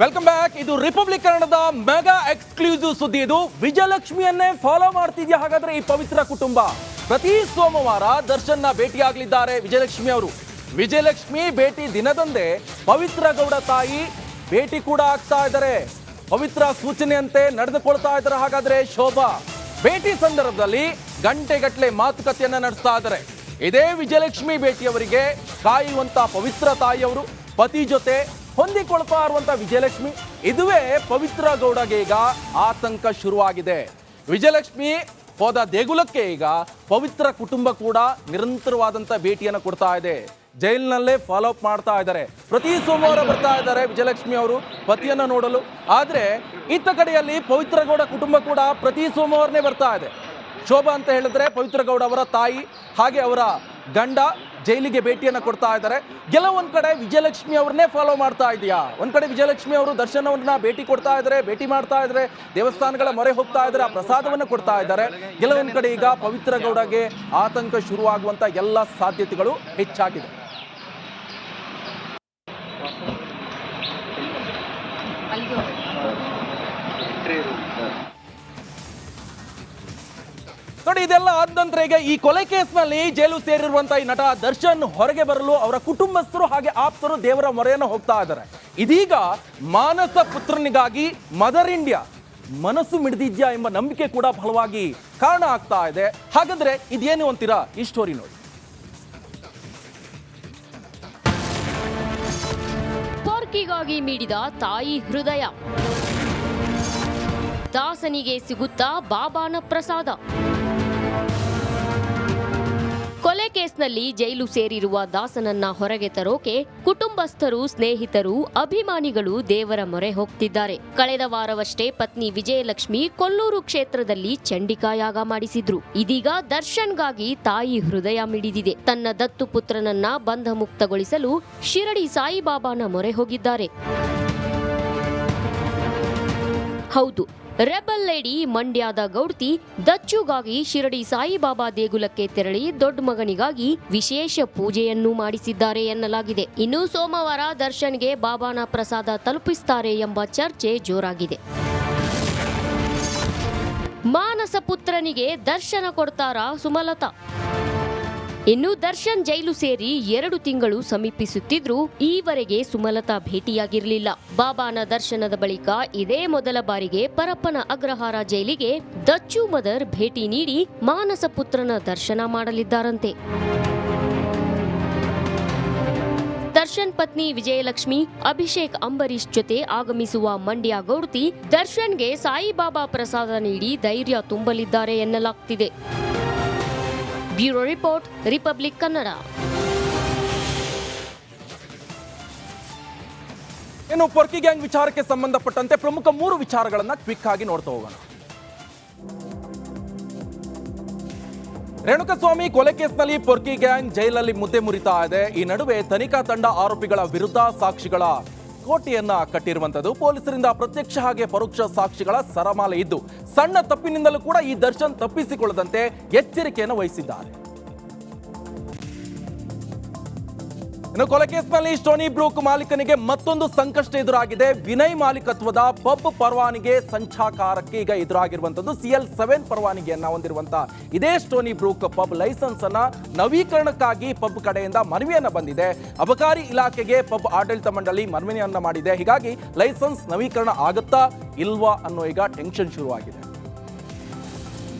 Welcome back. ಇದು republic ಕನ್ನಡದ mega exclusive ಸುದ್ದಿ. ಇದು ವಿಜಯಲಕ್ಷ್ಮಿಯನ್ನೇ ಫಾಲೋ ಮಾಡ್ತಿದ್ಯಾ ಹಾಗಾದ್ರೆ ಈ ಪವಿತ್ರ ಕುಟುಂಬ? ಪ್ರತಿ ಸೋಮವಾರ ದರ್ಶನ್ನ ಭೇಟಿಯಾಗಲಿದ್ದಾರೆ ವಿಜಯಲಕ್ಷ್ಮಿ ಅವರು. ವಿಜಯಲಕ್ಷ್ಮಿ ಭೇಟಿ ದಿನದಂದೇ ಪವಿತ್ರ ಗೌಡ ತಾಯಿ ಭೇಟಿ ಕೂಡ ಆಗ್ತಾ ಇದ್ದಾರೆ. ಪವಿತ್ರ ಸೂಚನೆಯಂತೆ ನಡೆದುಕೊಳ್ತಾ ಇದ್ದಾರೆ ಹಾಗಾದ್ರೆ ಶೋಭಾ. ಭೇಟಿ ಸಂದರ್ಭದಲ್ಲಿ ಗಂಟೆಗಟ್ಟಲೆ ಮಾತುಕತೆಯನ್ನ ನಡೆಸ್ತಾ ಇದ್ದಾರೆ. ಇದೇ ವಿಜಯಲಕ್ಷ್ಮಿ ಭೇಟಿಯವರಿಗೆ ಕಾಯುವಂತ ಪವಿತ್ರ ತಾಯಿಯವರು ಪತಿ ಜೊತೆ ಹೊಂದಿಕೊಳ್ತಾ ಇರುವಂತ ವಿಜಯಲಕ್ಷ್ಮಿ. ಇದುವೇ ಪವಿತ್ರ ಗೌಡಗೆ ಈಗ ಆತಂಕ ಶುರುವಾಗಿದೆ. ವಿಜಯಲಕ್ಷ್ಮಿ ಹೋದ ದೇಗುಲಕ್ಕೆ ಈಗ ಪವಿತ್ರ ಕುಟುಂಬ ಕೂಡ ನಿರಂತರವಾದಂತ ಭೇಟಿಯನ್ನು ಕೊಡ್ತಾ ಇದೆ. ಜೈಲಿನಲ್ಲೇ ಫಾಲೋ ಅಪ್ ಮಾಡ್ತಾ ಇದ್ದಾರೆ. ಪ್ರತಿ ಸೋಮವಾರ ಬರ್ತಾ ಇದ್ದಾರೆ ವಿಜಯಲಕ್ಷ್ಮಿ ಅವರು ಪತಿಯನ್ನ ನೋಡಲು. ಆದ್ರೆ ಇತ್ತ ಕಡೆಯಲ್ಲಿ ಪವಿತ್ರ ಗೌಡ ಕುಟುಂಬ ಕೂಡ ಪ್ರತಿ ಸೋಮವಾರನೇ ಬರ್ತಾ ಇದೆ. ಶೋಭಾ ಅಂತ ಹೇಳಿದ್ರೆ ಪವಿತ್ರ ಗೌಡ ಅವರ ತಾಯಿ ಹಾಗೆ ಅವರ ಗಂಡ ಜೈಲಿಗೆ ಭೇಟಿಯನ್ನು ಕೊಡ್ತಾ ಇದ್ದಾರೆ. ಕೆಲವೊಂದ್ ಕಡೆ ವಿಜಯಲಕ್ಷ್ಮಿ ಅವ್ರನ್ನೇ ಫಾಲೋ ಮಾಡ್ತಾ ಇದೆಯಾ? ಒಂದ್ ಕಡೆ ವಿಜಯಲಕ್ಷ್ಮಿ ಅವರು ದರ್ಶನವನ್ನ ಭೇಟಿ ಕೊಡ್ತಾ ಇದ್ದಾರೆ, ಭೇಟಿ ಮಾಡ್ತಾ ಇದ್ದಾರೆ, ದೇವಸ್ಥಾನಗಳ ಮೊರೆ ಹೋಗ್ತಾ ಇದ್ದಾರೆ, ಆ ಪ್ರಸಾದವನ್ನು ಕೊಡ್ತಾ ಇದ್ದಾರೆ. ಕೆಲವೊಂದ್ ಕಡೆ ಈಗ ಪವಿತ್ರ ಗೌಡಗೆ ಆತಂಕ ಶುರುವಾಗುವಂತ ಎಲ್ಲ ಸಾಧ್ಯತೆಗಳು ಹೆಚ್ಚಾಗಿದೆ. ನೋಡಿ, ಇದೆಲ್ಲ ಆದ ನಂತರ ಈಗ ಈ ಕೊಲೆ ಕೇಸ್ನಲ್ಲಿ ಜೈಲು ಸೇರಿರುವಂತಹ ಈ ನಟ ದರ್ಶನ್ ಹೊರಗೆ ಬರಲು ಅವರ ಕುಟುಂಬಸ್ಥರು ಹಾಗೆ ಆಪ್ತರು ದೇವರ ಮೊರೆಯನ್ನು ಹೋಗ್ತಾ ಇದ್ದಾರೆ. ಇದೀಗ ಮಾನಸ ಪುತ್ರನಿಗಾಗಿ ಮದರ್ ಇಂಡಿಯಾ ಮನಸ್ಸು ಮಿಡಿದಿದ್ಯಾ ಎಂಬ ನಂಬಿಕೆ ಕೂಡ ಬಲವಾಗಿ ಕಾರಣ ಆಗ್ತಾ ಇದೆ. ಹಾಗಾದ್ರೆ ಇದೇನು ಅಂತೀರಾ? ಈ ಸ್ಟೋರಿ ನೋಡಿ. ಪೊರ್ಕಿಗಾಗಿ ಮಿಡಿದ ತಾಯಿ ಹೃದಯ, ದಾಸನಿಗೆ ಸಿಗುತ್ತಾ ಬಾಬಾನ ಪ್ರಸಾದ. ಕೊಲೆ ಕೇಸ್ನಲ್ಲಿ ಜೈಲು ಸೇರಿರುವ ದಾಸನನ್ನ ಹೊರಗೆ ತರೋಕೆ ಕುಟುಂಬಸ್ಥರು, ಸ್ನೇಹಿತರು, ಅಭಿಮಾನಿಗಳು ದೇವರ ಮೊರೆ ಹೋಗ್ತಿದ್ದಾರೆ. ಕಳೆದ ವಾರವಷ್ಟೇ ಪತ್ನಿ ವಿಜಯಲಕ್ಷ್ಮಿ ಕೊಲ್ಲೂರು ಕ್ಷೇತ್ರದಲ್ಲಿ ಚಂಡಿಕಾಯಾಗ ಮಾಡಿಸಿದ್ರು. ಇದೀಗ ದರ್ಶನ್ಗಾಗಿ ತಾಯಿ ಹೃದಯ ಮಿಡಿದಿದೆ. ತನ್ನ ದತ್ತು ಪುತ್ರನನ್ನ ಬಂಧ ಮುಕ್ತಗೊಳಿಸಲು ಶಿರಡಿ ಸಾಯಿಬಾಬಾನ ಮೊರೆ ಹೋಗಿದ್ದಾರೆ. ಹೌದು, ರೆಬಲ್ ಲೇಡಿ ಮಂಡ್ಯದ ಗೌಡ್ತಿ ದಚ್ಚುಗಾಗಿ ಶಿರಡಿ ಸಾಯಿಬಾಬಾ ದೇಗುಲಕ್ಕೆ ತೆರಳಿ ದೊಡ್ಡ ಮಗನಿಗಾಗಿ ವಿಶೇಷ ಪೂಜೆಯನ್ನು ಮಾಡಿಸಿದ್ದಾರೆ ಎನ್ನಲಾಗಿದೆ. ಇನ್ನು ಸೋಮವಾರ ದರ್ಶನ್ಗೆ ಬಾಬಾನ ಪ್ರಸಾದ ತಲುಪಿಸುತ್ತಾರೆ ಎಂಬ ಚರ್ಚೆ ಜೋರಾಗಿದೆ. ಮಾನಸ ಪುತ್ರನಿಗೆ ದರ್ಶನ ಕೊಡ್ತಾರಾ ಸುಮಲತಾ? ಇನ್ನು ದರ್ಶನ್ ಜೈಲು ಸೇರಿ 2 ತಿಂಗಳು ಸಮೀಪಿಸುತ್ತಿದ್ರೂ ಈವರೆಗೆ ಸುಮಲತಾ ಭೇಟಿಯಾಗಿರಲಿಲ್ಲ. ಬಾಬಾನ ದರ್ಶನದ ಬಳಿಕ ಇದೇ ಮೊದಲ ಬಾರಿಗೆ ಪರಪ್ಪನ ಅಗ್ರಹಾರ ಜೈಲಿಗೆ ದಚ್ಚು ಮದರ್ ಭೇಟಿ ನೀಡಿ ಮಾನಸ ಪುತ್ರನ ದರ್ಶನ ಮಾಡಲಿದ್ದಾರಂತೆ. ದರ್ಶನ್ ಪತ್ನಿ ವಿಜಯಲಕ್ಷ್ಮಿ ಅಭಿಷೇಕ್ ಅಂಬರೀಶ್ ಜೊತೆ ಆಗಮಿಸುವ ಮಂಡ್ಯ ಗೌಡ್ತಿ ದರ್ಶನ್ಗೆ ಸಾಯಿಬಾಬಾ ಪ್ರಸಾದ ನೀಡಿ ಧೈರ್ಯ ತುಂಬಲಿದ್ದಾರೆ ಎನ್ನಲಾಗ್ತಿದೆ. Bureau report, republic Kannada. ಇನ್ನು ಪೊರ್ಕಿ ಗ್ಯಾಂಗ್ ವಿಚಾರಕ್ಕೆ ಸಂಬಂಧಪಟ್ಟಂತೆ ಪ್ರಮುಖ 3 ವಿಚಾರಗಳನ್ನ ಕ್ವಿಕ್ ಆಗಿ ನೋಡ್ತಾ ಹೋಗೋಣ. ರೇಣುಕಸ್ವಾಮಿ ಕೊಲೆ ಕೇಸ್ನಲ್ಲಿ ಪೊರ್ಕಿ ಗ್ಯಾಂಗ್ ಜೈಲಲ್ಲಿ ಮುದ್ದೆ ಮುರಿತಾ ಇದೆ. ಈ ನಡುವೆ ತನಿಖಾ ತಂಡ ಆರೋಪಿಗಳ ವಿರುದ್ಧ ಸಾಕ್ಷಿಗಳ ಕೋಟೆಯನ್ನ ಕಟ್ಟಿರುವಂತದ್ದು. ಪೊಲೀಸರಿಂದ ಪ್ರತ್ಯಕ್ಷ ಹಾಗೆ ಪರೋಕ್ಷ ಸಾಕ್ಷಿಗಳ ಸರಮಾಲೆ ಇದ್ದು ಸಣ್ಣ ತಪ್ಪಿನಿಂದಲೂ ಕೂಡ ಈ ದರ್ಶನ್ ತಪ್ಪಿಸಿಕೊಳ್ಳದಂತೆ ಎಚ್ಚರಿಕೆಯನ್ನು ವಹಿಸಿದ್ದಾರೆ. ಇನ್ನು ಕೊಲೆ ಕೇಸ್ನಲ್ಲಿ ಸ್ಟೋನಿ ಬ್ರೂಕ್ ಮಾಲೀಕನಿಗೆ ಮತ್ತೊಂದು ಸಂಕಷ್ಟ ಎದುರಾಗಿದೆ. ವಿನಯ್ ಮಾಲೀಕತ್ವದ ಪಬ್ ಪರವಾನಿಗೆ ಸಂಚಾಕಾರಕ್ಕೆ ಈಗ ಎದುರಾಗಿರುವಂತದ್ದು. CL7 ಪರವಾನಿಗೆಯನ್ನ ಹೊಂದಿರುವಂತಹ ಇದೇ ಸ್ಟೋನಿ ಬ್ರೂಕ್ ಪಬ್ ಲೈಸೆನ್ಸ್ ಅನ್ನ ನವೀಕರಣಕ್ಕಾಗಿ ಪಬ್ ಕಡೆಯಿಂದ ಮನವಿಯನ್ನ ಬಂದಿದೆ. ಅಬಕಾರಿ ಇಲಾಖೆಗೆ ಪಬ್ ಆಡಳಿತ ಮಂಡಳಿ ಮನವಿಯನ್ನ ಮಾಡಿದೆ. ಹೀಗಾಗಿ ಲೈಸೆನ್ಸ್ ನವೀಕರಣ ಆಗುತ್ತಾ ಇಲ್ವಾ ಅನ್ನೋ ಈಗ ಟೆನ್ಷನ್ ಶುರುವಾಗಿದೆ.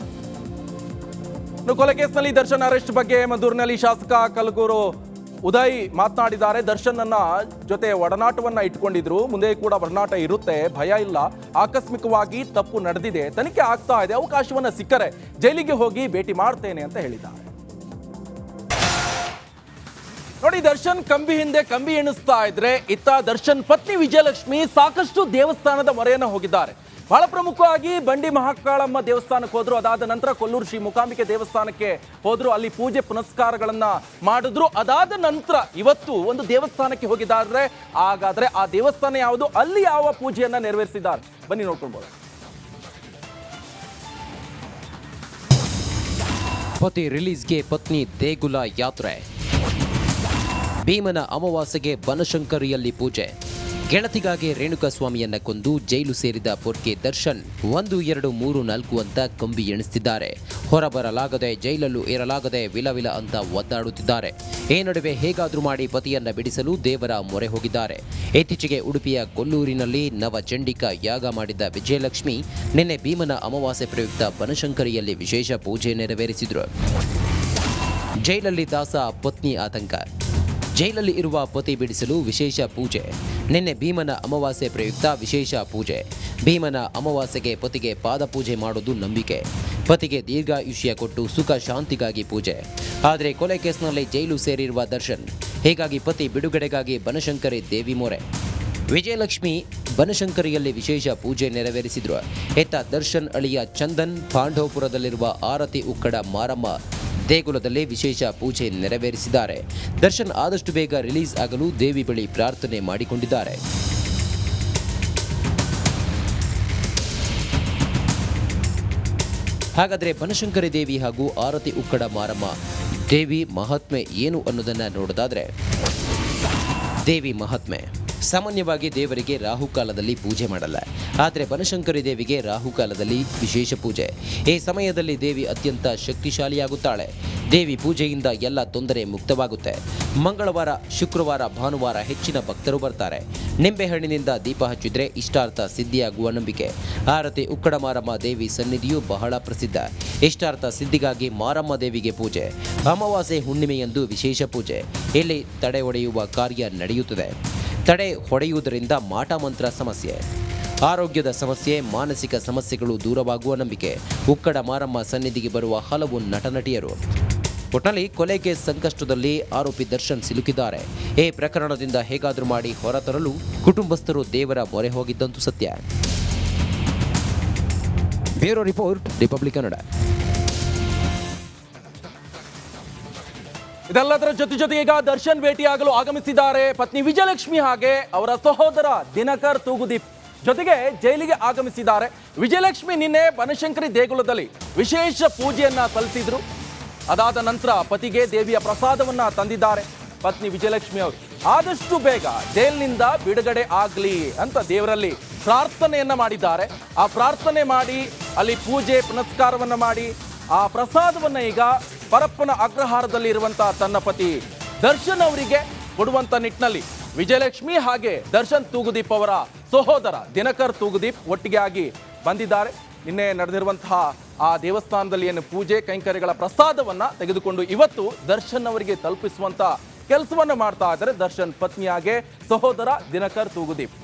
ಇನ್ನು ಕೊಲೆ ಕೇಸ್ನಲ್ಲಿ ದರ್ಶನ್ ಅರೆಸ್ಟ್ ಬಗ್ಗೆ ಮದ್ದೂರಿನಲ್ಲಿ ಶಾಸಕ ಕಲಗೂರು ಉದಯ್ ಮಾತನಾಡಿದ್ದಾರೆ. ದರ್ಶನ್ ನನ್ನ ಜೊತೆ ಒಡನಾಟವನ್ನ ಇಟ್ಕೊಂಡಿದ್ರು, ಮುಂದೆ ಕೂಡ ಒಡನಾಟ ಇರುತ್ತೆ, ಭಯ ಇಲ್ಲ. ಆಕಸ್ಮಿಕವಾಗಿ ತಪ್ಪು ನಡೆದಿದೆ, ತನಿಖೆ ಆಗ್ತಾ ಇದೆ, ಅವಕಾಶವನ್ನ ಸಿಕ್ಕರೆ ಜೈಲಿಗೆ ಹೋಗಿ ಭೇಟಿ ಮಾಡ್ತೇನೆ ಅಂತ ಹೇಳಿದ್ದಾರೆ. ನೋಡಿ, ದರ್ಶನ್ ಕಂಬಿ ಹಿಂದೆ ಕಂಬಿ ಎಣಿಸ್ತಾ ಇದ್ರೆ ಇತ್ತ ದರ್ಶನ್ ಪತ್ನಿ ವಿಜಯಲಕ್ಷ್ಮಿ ಸಾಕಷ್ಟು ದೇವಸ್ಥಾನದ ಮೊರೆಯನ್ನ ಹೋಗಿದ್ದಾರೆ. ಬಹಳ ಪ್ರಮುಖವಾಗಿ ಬಂಡಿ ಮಹಾಕಾಳಮ್ಮ ದೇವಸ್ಥಾನಕ್ಕೆ ಹೋದ್ರು. ಅದಾದ ನಂತರ ಕೊಲ್ಲೂರು ಶ್ರೀ ಮೂಕಾಂಬಿಕೆ ದೇವಸ್ಥಾನಕ್ಕೆ ಹೋದ್ರು, ಅಲ್ಲಿ ಪೂಜೆ ಪುನಸ್ಕಾರಗಳನ್ನ ಮಾಡಿದ್ರು. ಅದಾದ ನಂತರ ಇವತ್ತು ಒಂದು ದೇವಸ್ಥಾನಕ್ಕೆ ಹೋಗಿದ್ದಾರೆ. ಹಾಗಾದ್ರೆ ಆ ದೇವಸ್ಥಾನ ಯಾವುದು, ಅಲ್ಲಿ ಯಾವ ಪೂಜೆಯನ್ನ ನೆರವೇರಿಸಿದ್ದಾರೆ, ಬನ್ನಿ ನೋಡ್ಕೊಳ್ಬಹುದು. ಪತಿ ರಿಲೀಸ್ಗೆ ಪತ್ನಿ ದೇಗುಲ ಯಾತ್ರೆ, ಭೀಮನ ಅಮಾವಾಸ್ಯೆಗೆ ಬನಶಂಕರಿಯಲ್ಲಿ ಪೂಜೆ, ಗೆಳತಿಗಾಗಿ ರೇಣುಕಾಸ್ವಾಮಿಯನ್ನ ಕೊಂದು ಜೈಲು ಸೇರಿದ ಪೊರ್ಕೆ ದರ್ಶನ್ 1 2 3 4 ಅಂತ ಕಂಬಿ ಎಣಿಸುತ್ತಿದ್ದಾರೆ. ಹೊರಬರಲಾಗದೆ ಜೈಲಲ್ಲೂ ಇರಲಾಗದೆ ವಿಲವಿಲ ಅಂತ ಒದ್ದಾಡುತ್ತಿದ್ದಾರೆ. ಈ ನಡುವೆ ಹೇಗಾದ್ರೂ ಮಾಡಿ ಪತಿಯನ್ನ ಬಿಡಿಸಲು ದೇವರ ಮೊರೆ ಹೋಗಿದ್ದಾರೆ. ಇತ್ತೀಚೆಗೆ ಉಡುಪಿಯ ಕೊಲ್ಲೂರಿನಲ್ಲಿ ನವಚಂಡಿಕಾ ಯಾಗ ಮಾಡಿದ್ದ ವಿಜಯಲಕ್ಷ್ಮಿ ನಿನ್ನೆ ಭೀಮನ ಅಮಾವಾಸ್ಯೆ ಪ್ರಯುಕ್ತ ಬನಶಂಕರಿಯಲ್ಲಿ ವಿಶೇಷ ಪೂಜೆ ನೆರವೇರಿಸಿದ್ರು. ಜೈಲಲ್ಲಿ ದಾಸ ಪತ್ನಿ ಆತಂಕ. ಜೈಲಲ್ಲಿ ಇರುವ ಪತಿ ಬಿಡಿಸಲು ವಿಶೇಷ ಪೂಜೆ. ನಿನ್ನೆ ಭೀಮನ ಅಮಾವಾಸ್ಯೆ ಪ್ರಯುಕ್ತ ವಿಶೇಷ ಪೂಜೆ. ಭೀಮನ ಅಮಾವಾಸ್ಯೆಗೆ ಪತಿಗೆ ಪಾದಪೂಜೆ ಮಾಡೋದು ನಂಬಿಕೆ. ಪತಿಗೆ ದೀರ್ಘಾಯುಷ್ಯ ಕೊಟ್ಟು ಸುಖ ಶಾಂತಿಗಾಗಿ ಪೂಜೆ. ಆದರೆ ಕೊಲೆ ಕೇಸ್ನಲ್ಲಿ ಜೈಲು ಸೇರಿರುವ ದರ್ಶನ್, ಹೀಗಾಗಿ ಪತಿ ಬಿಡುಗಡೆಗಾಗಿ ಬನಶಂಕರಿ ದೇವಿ ಮೊರೆ. ವಿಜಯಲಕ್ಷ್ಮಿ ಬನಶಂಕರಿಯಲ್ಲಿ ವಿಶೇಷ ಪೂಜೆ ನೆರವೇರಿಸಿದ್ರು. ಇತ್ತ ದರ್ಶನ್ ಅಳಿಯ ಚಂದನ್ ಪಾಂಡವಪುರದಲ್ಲಿರುವ ಆರತಿ ಉಕ್ಕಡ ಮಾರಮ್ಮ ದೇಗುಲದಲ್ಲಿ ವಿಶೇಷ ಪೂಜೆ ನೆರವೇರಿಸಿದ್ದಾರೆ. ದರ್ಶನ್ ಆದಷ್ಟು ಬೇಗ ರಿಲೀಸ್ ಆಗಲು ದೇವಿ ಬಳಿ ಪ್ರಾರ್ಥನೆ ಮಾಡಿಕೊಂಡಿದ್ದಾರೆ. ಹಾಗಾದರೆ ಬನಶಂಕರಿ ದೇವಿ ಹಾಗೂ ಆರತಿ ಉಕ್ಕಡ ಮಾರಮ್ಮ ದೇವಿ ಮಹಾತ್ಮೆ ಏನು ಅನ್ನೋದನ್ನ ನೋಡೋದಾದ್ರೆ, ದೇವಿ ಮಹಾತ್ಮೆ ಸಾಮಾನ್ಯವಾಗಿ ದೇವರಿಗೆ ರಾಹುಕಾಲದಲ್ಲಿ ಪೂಜೆ ಮಾಡಲ್ಲ. ಆದರೆ ಬನಶಂಕರಿ ದೇವಿಗೆ ರಾಹುಕಾಲದಲ್ಲಿ ವಿಶೇಷ ಪೂಜೆ. ಈ ಸಮಯದಲ್ಲಿ ದೇವಿ ಅತ್ಯಂತ ಶಕ್ತಿಶಾಲಿಯಾಗುತ್ತಾಳೆ. ದೇವಿ ಪೂಜೆಯಿಂದ ಎಲ್ಲ ತೊಂದರೆ ಮುಕ್ತವಾಗುತ್ತೆ. ಮಂಗಳವಾರ, ಶುಕ್ರವಾರ, ಭಾನುವಾರ ಹೆಚ್ಚಿನ ಭಕ್ತರು ಬರ್ತಾರೆ. ನಿಂಬೆಹಣ್ಣಿನಿಂದ ದೀಪ ಹಚ್ಚಿದ್ರೆ ಇಷ್ಟಾರ್ಥ ಸಿದ್ಧಿಯಾಗುವ ನಂಬಿಕೆ. ಆರತಿ ಉಕ್ಕಡ ಮಾರಮ್ಮ ದೇವಿ ಸನ್ನಿಧಿಯು ಬಹಳ ಪ್ರಸಿದ್ಧ. ಇಷ್ಟಾರ್ಥ ಸಿದ್ಧಿಗಾಗಿ ಮಾರಮ್ಮ ದೇವಿಗೆ ಪೂಜೆ. ಅಮಾವಾಸ್ಯೆ ಹುಣ್ಣಿಮೆಯಂದು ವಿಶೇಷ ಪೂಜೆ. ಇಲ್ಲಿ ತಡೆ ಒಡೆಯುವ ಕಾರ್ಯ ನಡೆಯುತ್ತದೆ. ತಡೆ ಹೊಡೆಯುವುದರಿಂದ ಮಾಟ ಮಂತ್ರ ಸಮಸ್ಯೆ, ಆರೋಗ್ಯದ ಸಮಸ್ಯೆ, ಮಾನಸಿಕ ಸಮಸ್ಯೆಗಳು ದೂರವಾಗುವ ನಂಬಿಕೆ. ಉಕ್ಕಡ ಮಾರಮ್ಮ ಸನ್ನಿಧಿಗೆ ಬರುವ ಹಲವು ನಟನಟಿಯರು. ಒಟ್ನಲ್ಲಿ ಕೊಲೆ ಕೇಸ್ ಸಂಕಷ್ಟದಲ್ಲಿ ಆರೋಪಿ ದರ್ಶನ್ ಸಿಲುಕಿದ್ದಾರೆ. ಈ ಪ್ರಕರಣದಿಂದ ಹೇಗಾದರೂ ಮಾಡಿ ಹೊರತರಲು ಕುಟುಂಬಸ್ಥರು ದೇವರ ಮೊರೆ ಹೋಗಿದ್ದಂತೂ ಸತ್ಯ. Bureau report, republic Kannada. ಇದೆಲ್ಲದರ ಜೊತೆಗೆ ಈಗ ದರ್ಶನ್ ಭೇಟಿಯಾಗಲು ಆಗಮಿಸಿದ್ದಾರೆ ಪತ್ನಿ ವಿಜಯಲಕ್ಷ್ಮಿ ಹಾಗೆ ಅವರ ಸಹೋದರ ದಿನಕರ್ ತೂಗುದೀಪ್. ಜೊತೆಗೆ ಜೈಲಿಗೆ ಆಗಮಿಸಿದ್ದಾರೆ. ವಿಜಯಲಕ್ಷ್ಮಿ ನಿನ್ನೆ ಬನಶಂಕರಿ ದೇಗುಲದಲ್ಲಿ ವಿಶೇಷ ಪೂಜೆಯನ್ನ ಸಲ್ಲಿಸಿದ್ರು. ಅದಾದ ನಂತರ ಪತಿಗೆ ದೇವಿಯ ಪ್ರಸಾದವನ್ನ ತಂದಿದ್ದಾರೆ. ಪತ್ನಿ ವಿಜಯಲಕ್ಷ್ಮಿ ಅವರು ಆದಷ್ಟು ಬೇಗ ಜೈಲಿನಿಂದ ಬಿಡುಗಡೆ ಆಗಲಿ ಅಂತ ದೇವರಲ್ಲಿ ಪ್ರಾರ್ಥನೆಯನ್ನ ಮಾಡಿದ್ದಾರೆ. ಆ ಪ್ರಾರ್ಥನೆ ಮಾಡಿ ಅಲ್ಲಿ ಪೂಜೆ ಪುನಸ್ಕಾರವನ್ನ ಮಾಡಿ ಆ ಪ್ರಸಾದವನ್ನ ಈಗ ಪರಪ್ಪನ ಅಗ್ರಹಾರದಲ್ಲಿ ಇರುವಂತಹ ತನ್ನ ಪತಿ ದರ್ಶನ್ ಅವರಿಗೆ ಕೊಡುವಂತ ನಿಟ್ಟಿನಲ್ಲಿ ವಿಜಯಲಕ್ಷ್ಮಿ ಹಾಗೆ ದರ್ಶನ್ ತೂಗುದೀಪ್ ಅವರ ಸಹೋದರ ದಿನಕರ್ ತೂಗುದೀಪ್ ಒಟ್ಟಿಗೆ ಆಗಿ ಬಂದಿದ್ದಾರೆ. ನಿನ್ನೆ ನಡೆದಿರುವಂತಹ ಆ ದೇವಸ್ಥಾನದಲ್ಲಿ ಏನು ಪೂಜೆ ಕೈಂಕರ್ಯಗಳ ಪ್ರಸಾದವನ್ನ ತೆಗೆದುಕೊಂಡು ಇವತ್ತು ದರ್ಶನ್ ಅವರಿಗೆ ತಲುಪಿಸುವಂತ ಕೆಲಸವನ್ನ ಮಾಡ್ತಾ ಇದ್ದಾರೆ ದರ್ಶನ್ ಪತ್ನಿಯಾಗೆ ಸಹೋದರ ದಿನಕರ್ ತೂಗುದೀಪ್.